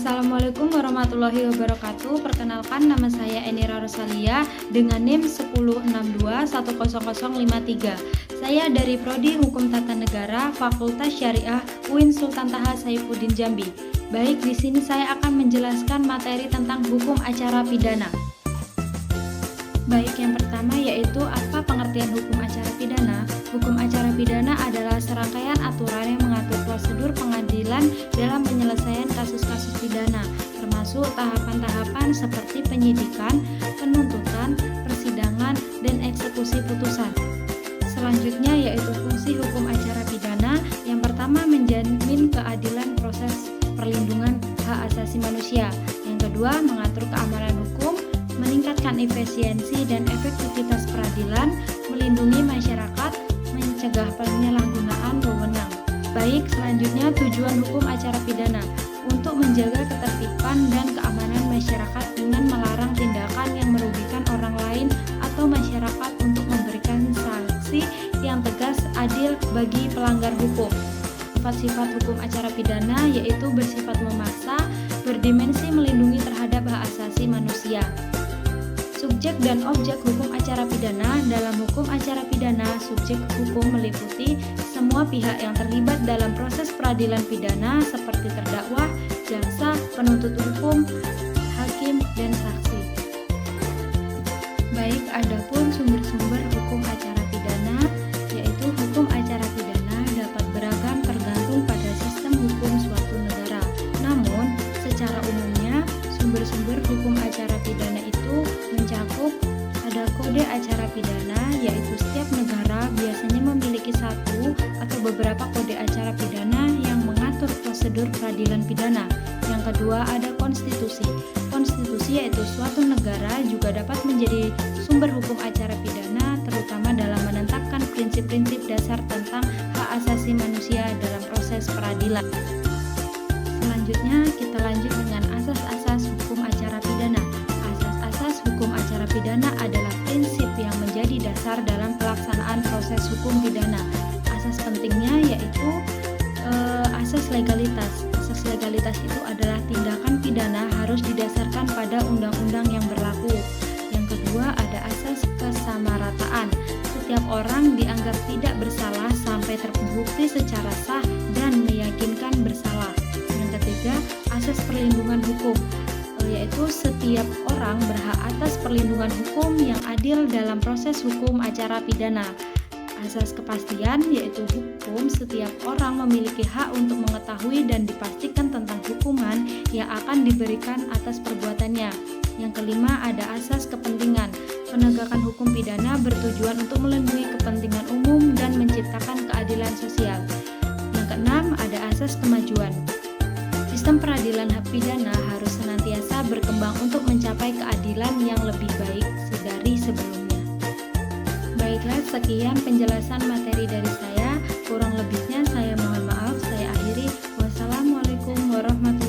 Assalamualaikum warahmatullahi wabarakatuh. Perkenalkan, nama saya Enira Rosalia dengan NIM 1062100053. Saya dari Prodi Hukum Tata Negara, Fakultas Syariah UIN Sultan Taha Saifuddin Jambi. Baik, di sini saya akan menjelaskan materi tentang hukum acara pidana. Baik, yang pertama yaitu apa pengertian hukum acara pidana. Hukum acara pidana adalah serangkaian aturan yang mengatur prosedur pengadilan dalam penyelesaian kasus-kasus pidana, termasuk tahapan-tahapan seperti penyidikan, penuntutan, persidangan, dan eksekusi putusan. Selanjutnya yaitu fungsi hukum acara pidana. Yang pertama, menjamin keadilan proses perlindungan hak asasi manusia. Yang kedua, mengatur keamanan hukum, meningkatkan efisiensi dan efektivitas peradilan, melindungi masyarakat, mencegah penyalahgunaan wewenang. Baik, selanjutnya tujuan hukum acara pidana untuk menjaga ketertiban dan keamanan masyarakat dengan melarang tindakan yang merugikan orang lain atau masyarakat untuk memberikan sanksi yang tegas adil bagi pelanggar hukum. Sifat-sifat hukum acara pidana yaitu bersifat memaksa, berdimensi melindungi terhadap hak asasi manusia. Subjek dan objek hukum acara pidana. Dalam hukum acara pidana, subjek hukum meliputi semua pihak yang terlibat dalam proses peradilan pidana seperti terdakwa, jaksa, penuntut hukum, hakim, dan saksi. Baik, adapun sumber-sumber hukum acara pidana, yaitu hukum acara pidana dapat beragam tergantung pada sistem hukum suatu negara. Namun, secara umumnya, sumber-sumber hukum acara pidana itu mencakup ada kode acara pidana, yaitu setiap negara biasanya memiliki satu atau beberapa kode acara pidana yang mengatur prosedur peradilan pidana. Yang kedua, ada konstitusi. Konstitusi yaitu suatu negara juga dapat menjadi sumber hukum acara pidana, terutama dalam menetapkan prinsip-prinsip dasar tentang hak asasi manusia dalam proses peradilan. Selanjutnya, kita lanjut dengan asas-asas hukum acara pidana. Asas-asas hukum acara pidana adalah prinsip yang menjadi dasar dalam pelaksanaan proses hukum pidana. Asas pentingnya yaitu asas legalitas. Asas legalitas itu adalah tindakan pidana harus didasarkan pada undang-undang yang berlaku. Yang kedua, ada asas kesamarataan. Setiap orang dianggap tidak bersalah sampai terbukti secara sah dan meyakinkan bersalah. Yang ketiga, asas perlindungan hukum, yaitu setiap orang berhak atas perlindungan hukum yang adil dalam proses hukum acara pidana. Asas kepastian, yaitu hukum setiap orang memiliki hak untuk mengetahui dan dipastikan tentang hukuman yang akan diberikan atas perbuatannya. Yang kelima, ada asas kepentingan. Penegakan hukum pidana bertujuan untuk melindungi kepentingan umum dan menciptakan keadilan sosial. Yang keenam, ada asas kemajuan. Sistem peradilan hak pidana harus senantiasa berkembang untuk mencapai keadilan yang lebih baik dari sebelumnya. Baiklah, sekian penjelasan materi dari saya. Kurang lebihnya saya mohon maaf. Saya akhiri. Wassalamualaikum warahmatullahi wabarakatuh.